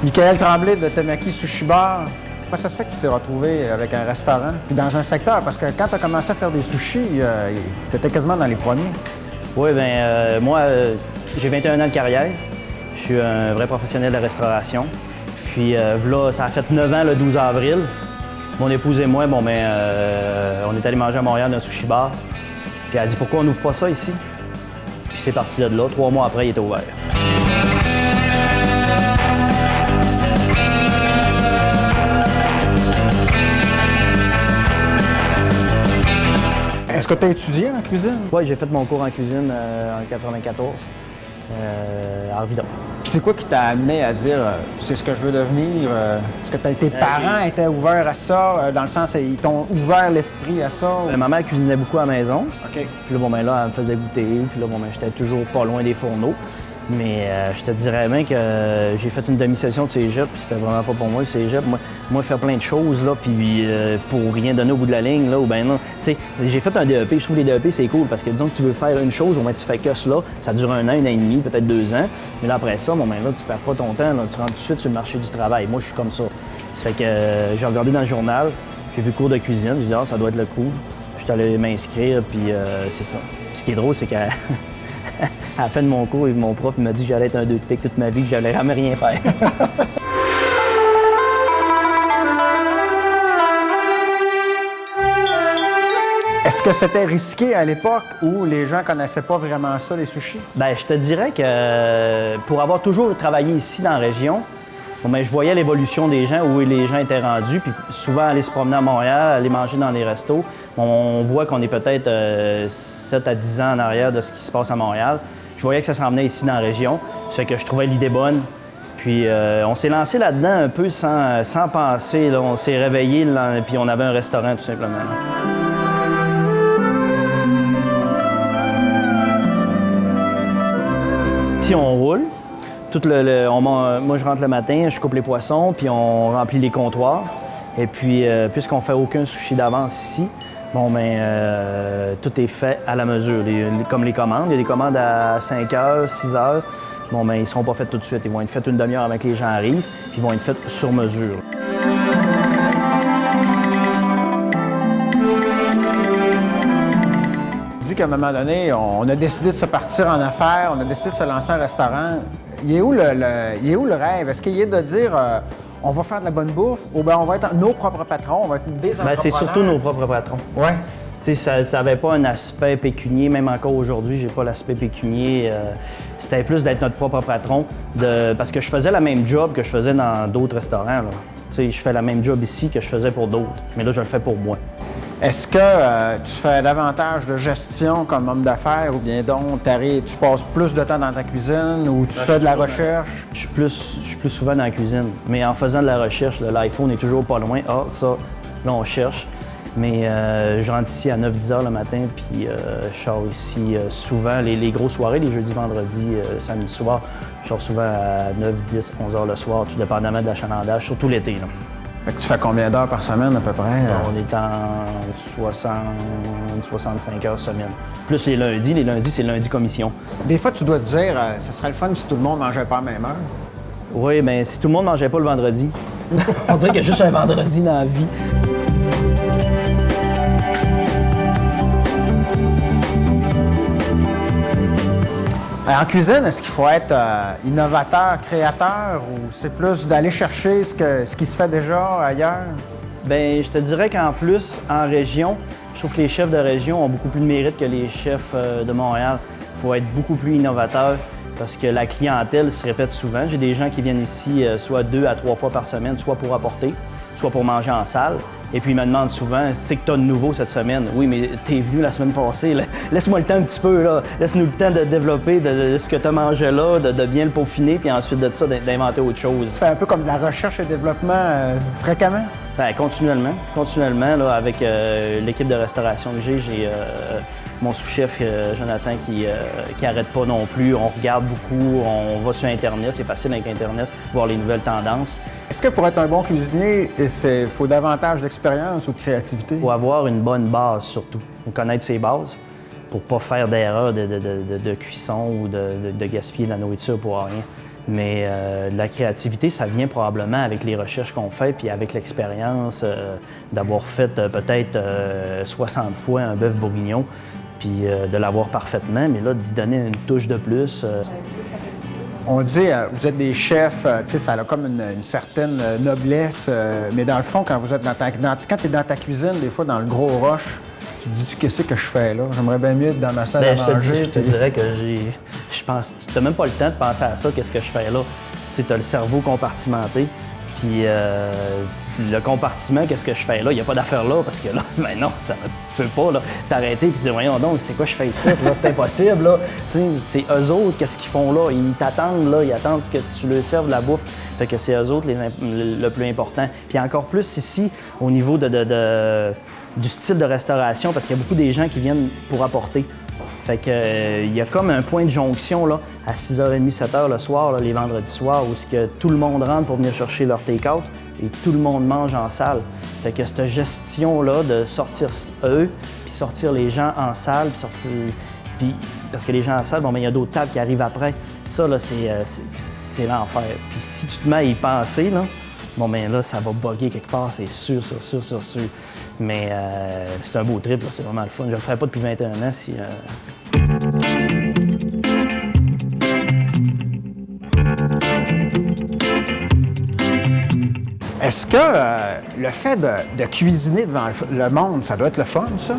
Michael Tremblay de Temaki Sushi Bar. Comment ça se fait que tu t'es retrouvé avec un restaurant puis dans un secteur? Parce que quand tu as commencé à faire des sushis, tu étais quasiment dans les premiers. Oui, bien, moi, j'ai 21 ans de carrière. Je suis un vrai professionnel de restauration. Puis là, ça a fait 9 ans le 12 avril. Mon épouse et moi, on est allés manger à Montréal dans un sushi bar. Puis elle a dit pourquoi on n'ouvre pas ça ici? Puis c'est parti de là. 3 mois après, il était ouvert. Est-ce que tu as étudié en cuisine? Oui, j'ai fait mon cours en cuisine en 94 à Arvida. Puis c'est quoi qui t'a amené à dire c'est ce que je veux devenir? Est-ce que tes parents étaient ouverts à ça? Dans le sens, ils t'ont ouvert l'esprit à ça? Ma mère cuisinait beaucoup à la maison. OK. Puis là, elle me faisait goûter. Puis là, j'étais toujours pas loin des fourneaux. Mais je te dirais bien que j'ai fait une demi-session de cégep, puis c'était vraiment pas pour moi, le cégep. Moi, faire plein de choses, là, puis pour rien donner au bout de la ligne, là, ou ben non. Tu sais, j'ai fait un DEP. Je trouve que les DEP, c'est cool, parce que disons que tu veux faire une chose, au moins tu fais que cela. Ça dure 1 an, 1 an et demi, peut-être 2 ans. Mais là, après ça, là, tu perds pas ton temps, là, tu rentres tout de suite sur le marché du travail. Moi, je suis comme ça. Ça fait que j'ai regardé dans le journal, j'ai vu cours de cuisine, j'ai dit, ah, ça doit être le cool. Je suis allé m'inscrire, puis c'est ça. Ce qui est drôle, c'est qu'à à la fin de mon cours, mon prof m'a dit que j'allais être un 2 de pique toute ma vie, que j'allais jamais rien faire. Est-ce que c'était risqué à l'époque où les gens connaissaient pas vraiment ça, les sushis? Bien, je te dirais que pour avoir toujours travaillé ici dans la région, je voyais l'évolution des gens, où les gens étaient rendus, puis souvent aller se promener à Montréal, aller manger dans les restos. On voit qu'on est peut-être 7 à 10 ans en arrière de ce qui se passe à Montréal. Je voyais que ça s'en venait ici dans la région, ça fait que je trouvais l'idée bonne. Puis on s'est lancé là-dedans un peu sans penser. Là. On s'est réveillé, là, puis on avait un restaurant tout simplement. Ici, on roule. Moi, je rentre le matin, je coupe les poissons, puis on remplit les comptoirs. Et puis, puisqu'on ne fait aucun sushi d'avance ici, tout est fait à la mesure, comme les commandes. Il y a des commandes à 5 heures, 6 heures. Ils ne seront pas faits tout de suite. Ils vont être faits une demi-heure avant que les gens arrivent, puis ils vont être faits sur mesure. Tu dis qu'à un moment donné, on a décidé de se partir en affaires, on a décidé de se lancer un restaurant. Il est où le rêve? Est-ce qu'il est de dire on va faire de la bonne bouffe ou bien on va être nos propres patrons, on va être des entrepreneurs? C'est surtout nos propres patrons. Oui. Ça n'avait pas un aspect pécunier, même encore aujourd'hui, j'ai pas l'aspect pécunier. C'était plus d'être notre propre patron, parce que je faisais la même job que je faisais dans d'autres restaurants. Là. Je fais la même job ici que je faisais pour d'autres, mais là, je le fais pour moi. Est-ce que tu fais davantage de gestion comme homme d'affaires ou bien donc tu passes plus de temps dans ta cuisine ou tu fais de la recherche? Je suis plus souvent dans la cuisine, mais en faisant de la recherche, l'iPhone est toujours pas loin. Ah, ça, là, on cherche. Mais je rentre ici à 9-10 heures le matin, puis je sors ici souvent, les grosses soirées, les jeudis, vendredis, samedi soir. Je sors souvent à 9, 10, 11 heures le soir, tout dépendamment de l'achalandage, surtout l'été. Là. Fait que tu fais combien d'heures par semaine à peu près? On est en 65 heures semaine. Plus les lundis, c'est lundi commission. Des fois, tu dois te dire, ça serait le fun si tout le monde mangeait pas à la même heure. Oui, mais si tout le monde mangeait pas le vendredi, on dirait qu'il y a juste un vendredi dans la vie. En cuisine, est-ce qu'il faut être innovateur, créateur ou c'est plus d'aller chercher ce qui se fait déjà ailleurs? Bien, je te dirais qu'en plus, en région, je trouve que les chefs de région ont beaucoup plus de mérite que les chefs de Montréal. Il faut être beaucoup plus innovateur parce que la clientèle se répète souvent. J'ai des gens qui viennent ici soit 2 à 3 fois par semaine, soit pour apporter, soit pour manger en salle. Et puis, ils me demandent souvent, c'est que tu as de nouveau cette semaine? Oui, mais tu es venu la semaine passée. Là. Laisse-moi le temps un petit peu. Là. Laisse-nous le temps de développer de ce que tu as mangé là, de bien le peaufiner, puis ensuite de ça, d'inventer autre chose. Tu fais un peu comme de la recherche et développement fréquemment? Bien, continuellement là, avec l'équipe de restauration que j'ai mon sous-chef Jonathan qui arrête pas non plus. On regarde beaucoup, on va sur Internet, c'est facile avec Internet, voir les nouvelles tendances. Est-ce que pour être un bon cuisinier, il faut davantage d'expérience ou de créativité? Il faut avoir une bonne base surtout, connaître ses bases pour ne pas faire d'erreur de cuisson ou de gaspiller de la nourriture pour rien. Mais la créativité, ça vient probablement avec les recherches qu'on fait, puis avec l'expérience d'avoir fait peut-être 60 fois un bœuf bourguignon, puis de l'avoir parfaitement, mais là, d'y donner une touche de plus. On dit, vous êtes des chefs, tu sais, ça a comme une certaine noblesse, mais dans le fond, quand vous êtes quand tu es dans ta cuisine, des fois dans le gros rush, tu te dis, qu'est-ce que je fais là? J'aimerais bien mieux être dans ma salle à manger. Je te dirais que je pense, tu n'as même pas le temps de penser à ça, qu'est-ce que je fais là? Tu sais, as le cerveau compartimenté, puis le compartiment, qu'est-ce que je fais là? Il n'y a pas d'affaire là, parce que là, ben non, tu peux pas t'arrêter et dire, voyons donc, c'est quoi je fais ici? Là, c'est impossible, là. Tu sais, c'est eux autres, qu'est-ce qu'ils font là? Ils t'attendent, là, ils attendent que tu leur serves de la bouffe. Fait que c'est eux autres le plus important. Puis encore plus ici, au niveau du style de restauration, parce qu'il y a beaucoup des gens qui viennent pour apporter. Fait que il y a comme un point de jonction là, à 6h30, 7h le soir, là, les vendredis soirs, où que tout le monde rentre pour venir chercher leur take-out et tout le monde mange en salle. Fait que cette gestion-là de sortir eux, puis sortir les gens en salle, puis parce que les gens en salle, bon, mais il y a d'autres tables qui arrivent après. Ça, là, c'est l'enfer. Puis si tu te mets à y penser, là, bon, ben là, ça va bugger quelque part, c'est sûr. Mais c'est un beau trip, là, c'est vraiment le fun. Je ne le ferais pas depuis 21 ans si... Est-ce que le fait de cuisiner devant le monde, ça doit être le fun, ça?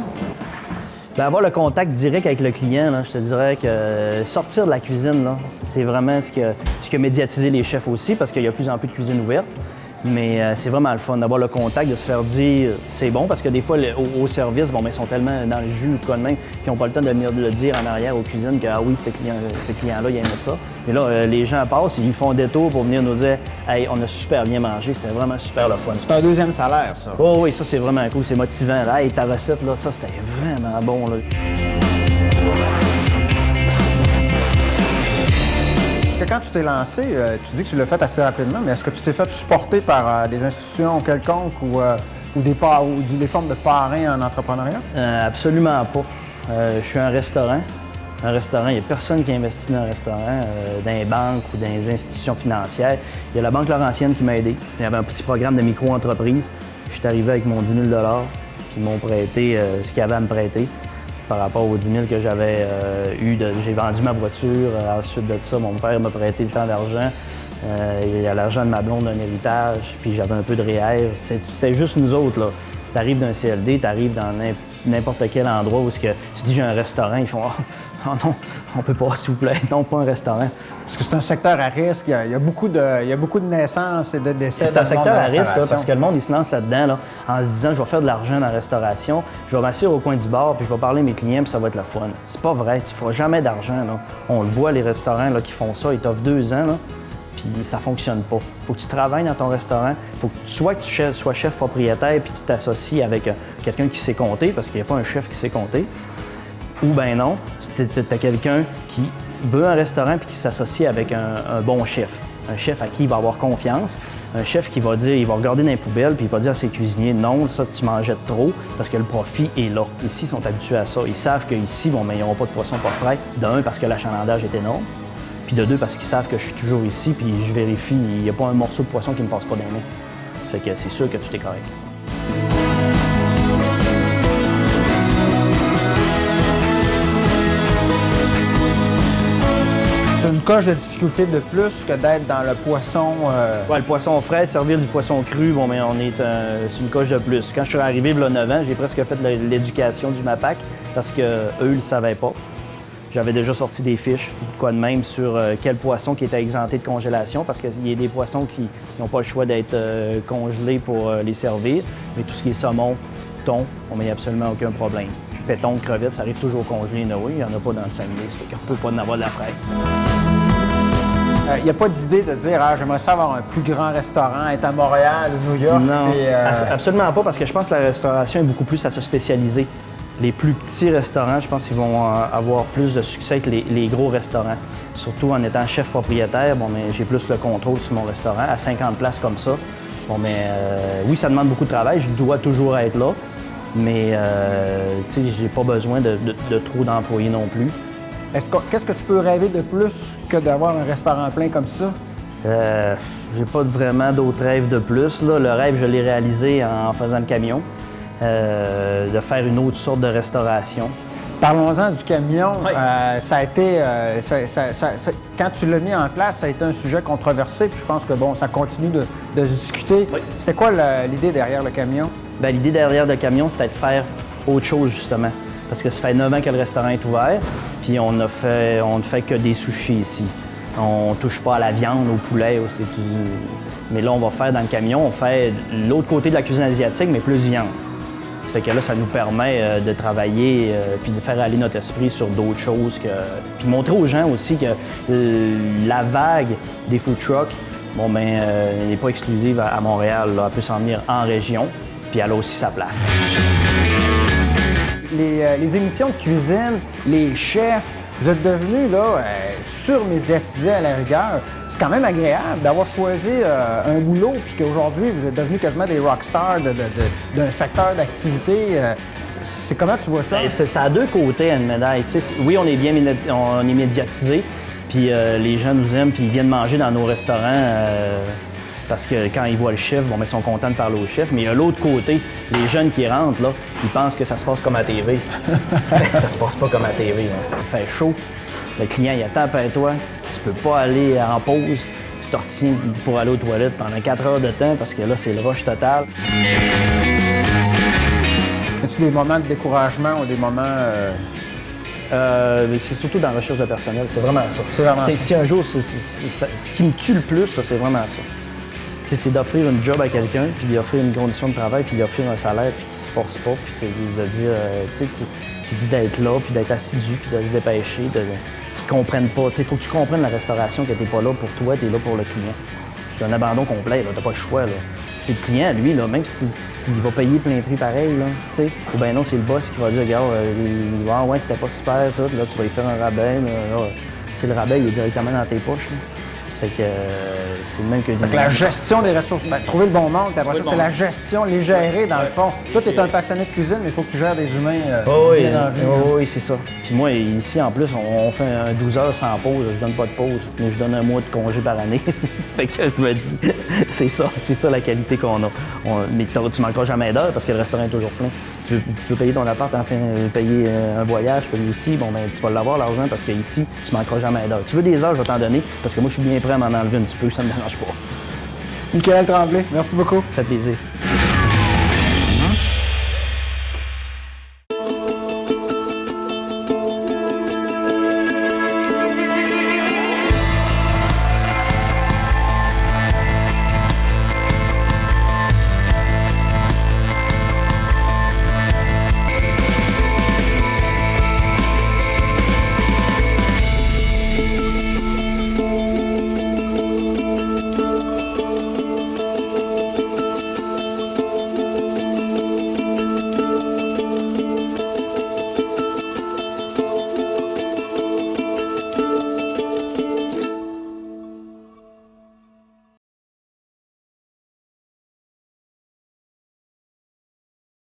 Bien, avoir le contact direct avec le client, là, je te dirais que sortir de la cuisine, là, c'est vraiment ce qui a médiatisé les chefs aussi, parce qu'il y a de plus en plus de cuisine ouverte. Mais c'est vraiment le fun d'avoir le contact, de se faire dire c'est bon, parce que des fois, au service, bon, ben, ils sont tellement dans le jus ou quoi de même qu'ils n'ont pas le temps de venir le dire en arrière aux cuisines que ah oui, ce client-là, il aimait ça. Mais là, les gens passent, ils font un détour pour venir nous dire hey, on a super bien mangé, c'était vraiment super le fun. C'est un deuxième salaire, ça. Oh oui, ça c'est vraiment cool, c'est motivant. Là, hey, ta recette, là, ça c'était vraiment bon. Là. Quand tu t'es lancé, tu dis que tu l'as fait assez rapidement, mais est-ce que tu t'es fait supporter par des institutions quelconques ou des formes de parrains en entrepreneuriat? Absolument pas. Je suis un restaurant. Un restaurant, il n'y a personne qui investit dans un restaurant, dans les banques ou dans les institutions financières. Il y a la Banque Laurentienne qui m'a aidé. Il y avait un petit programme de micro-entreprise. Je suis arrivé avec mon 10 000 $, puis ils m'ont prêté ce qu'ils avaient à me prêter. Par rapport aux 10 000 que j'avais eu. J'ai vendu ma voiture. Ensuite de ça, mon père m'a prêté le temps d'argent. Il y a l'argent de ma blonde d'un héritage, puis j'avais un peu de REER. C'était juste nous autres, là. Tu arrives d'un CLD, tu arrives dans n'importe quel endroit où tu dis j'ai un restaurant, ils font oh non, on peut pas, s'il vous plaît, non, pas un restaurant. Parce que c'est un secteur à risque, il y a beaucoup de naissances et de décès. C'est un secteur à risque, là, parce que le monde, il se lance là-dedans là, en se disant je vais faire de l'argent dans la restauration, je vais m'asseoir au coin du bar, puis je vais parler à mes clients, puis ça va être le fun. C'est pas vrai, tu feras jamais d'argent. Là. On le voit, les restaurants là, qui font ça, ils t'offrent 2 ans, là, puis ça fonctionne pas. Faut que tu travailles dans ton restaurant, faut que tu sois chef propriétaire, puis tu t'associes avec quelqu'un qui sait compter, parce qu'il n'y a pas un chef qui sait compter. Ou ben non, tu as quelqu'un qui veut un restaurant puis qui s'associe avec un bon chef. Un chef à qui il va avoir confiance. Un chef qui va dire, il va regarder dans les poubelles puis il va dire à ses cuisiniers, non, ça tu m'en jettes trop parce que le profit est là. Ici, ils sont habitués à ça. Ils savent qu'ici, bon, ben, ils n'auront pas de poisson pas frais. D'un, parce que l'achalandage est énorme. Puis de deux, parce qu'ils savent que je suis toujours ici puis je vérifie, il n'y a pas un morceau de poisson qui ne me passe pas dans les mains. Ça fait que c'est sûr que tout est correct. C'est une coche de difficulté de plus que d'être dans le poisson. Ouais, le poisson frais, servir du poisson cru, bon, mais c'est une coche de plus. Quand je suis arrivé il y a 9 ans, j'ai presque fait l'éducation du MAPAC parce qu'eux, ils ne le savaient pas. J'avais déjà sorti des fiches, quoi de même, sur quel poisson qui était exempté de congélation parce qu'il y a des poissons qui n'ont pas le choix d'être congelés pour les servir. Mais tout ce qui est saumon, thon, on n'y a absolument aucun problème. Péton, crevettes, ça arrive toujours congelé, oui, il n'y en a pas dans le Saguenay, ça fait qu'on ne peut pas en avoir de la fraîche. Il n'y a pas d'idée de dire « j'aimerais ça avoir un plus grand restaurant, être à Montréal ou New York. » Non, absolument pas, parce que je pense que la restauration est beaucoup plus à se spécialiser. Les plus petits restaurants, je pense qu'ils vont avoir plus de succès que les gros restaurants. Surtout en étant chef propriétaire, bon, mais j'ai plus le contrôle sur mon restaurant, à 50 places comme ça. Bon, mais oui, ça demande beaucoup de travail, je dois toujours être là. Mais, tu sais, j'ai pas besoin de trop d'employés non plus. Qu'est-ce que tu peux rêver de plus que d'avoir un restaurant plein comme ça? J'ai pas vraiment d'autres rêves de plus, là. Le rêve, je l'ai réalisé en faisant le camion, de faire une autre sorte de restauration. Parlons-en du camion. Oui. Ça a été, quand tu l'as mis en place, ça a été un sujet controversé. Puis je pense que bon, ça continue de se discuter. Oui. C'était quoi l'idée derrière le camion? Bien, l'idée derrière le camion, c'était de faire autre chose, justement. Parce que ça fait 9 ans que le restaurant est ouvert, puis on ne fait que des sushis ici. On touche pas à la viande, au poulet. Mais là, on va faire dans le camion, on fait l'autre côté de la cuisine asiatique, mais plus viande. Ça fait que là, ça nous permet de travailler puis de faire aller notre esprit sur d'autres choses. Puis montrer aux gens aussi que la vague des food trucks, bon, ben, n'est pas exclusive à Montréal. Là. Elle peut s'en venir en région, puis elle a aussi sa place. Les émissions de cuisine, les chefs, vous êtes devenus là, surmédiatisés à la rigueur. C'est quand même agréable d'avoir choisi un boulot puis qu'aujourd'hui, vous êtes devenus quasiment des rockstars d'un secteur d'activité. C'est comment tu vois ça? Bien, ça a deux côtés à une médaille. Tu sais, oui, on est médiatisé, puis les gens nous aiment, puis ils viennent manger dans nos restaurants. Parce que quand ils voient le chef, bon, ben, ils sont contents de parler au chef. Mais il y a l'autre côté, les jeunes qui rentrent, là, ils pensent que ça se passe comme à TV. Ça se passe pas comme à TV. Là. Il fait chaud, le client il attend après toi, tu peux pas aller en pause, tu te retiens pour aller aux toilettes pendant 4 heures de temps parce que là, c'est le rush total. As-tu des moments de découragement ou des moments... C'est surtout dans la recherche de personnel, c'est vraiment ça. C'est vraiment ça. Si un jour, ce qui me tue le plus, là, c'est vraiment ça. C'est d'offrir une job à quelqu'un, puis d'offrir une condition de travail, puis d'offrir un salaire, puis qu'il ne se force pas, puis de dire, tu sais, tu dis d'être là, puis d'être assidu, puis de se dépêcher, qu'ils ne comprennent pas. Il faut que tu comprennes la restauration, que tu n'es pas là pour toi, tu es là pour le client. C'est un abandon complet, tu n'as pas le choix. Là. C'est le client, lui, là, même s'il va payer plein prix pareil, là, ou bien non, c'est le boss qui va dire, regarde, ah ouais, c'était pas super, tout, là, tu vas y faire un rabais, là, c'est le rabais, il est directement dans tes poches. Là. Ça fait que c'est le même que... Donc, la gestion des ressources, trouver le bon monde, puis après ça, c'est la gestion, les gérer dans le fond. Toi, tu es un passionné de cuisine, mais il faut que tu gères des humains bien en vie. Oui, c'est ça. Puis moi, ici, en plus, on fait un 12 heures sans pause. Je donne pas de pause, mais je donne un mois de congé par année. Fait que je me dis, c'est ça la qualité qu'on a. Mais tu manqueras jamais d'heures parce que le restaurant est toujours plein. Tu veux payer ton appart, enfin, payer un voyage, payer ici, bon, ben, tu vas l'avoir l'argent parce qu'ici, tu manqueras jamais d'heures. Tu veux des heures, je vais t'en donner parce que moi, je suis bien prêt à m'en enlever un petit peu, ça me dérange pas. Michael Tremblay, merci beaucoup. Ça fait plaisir.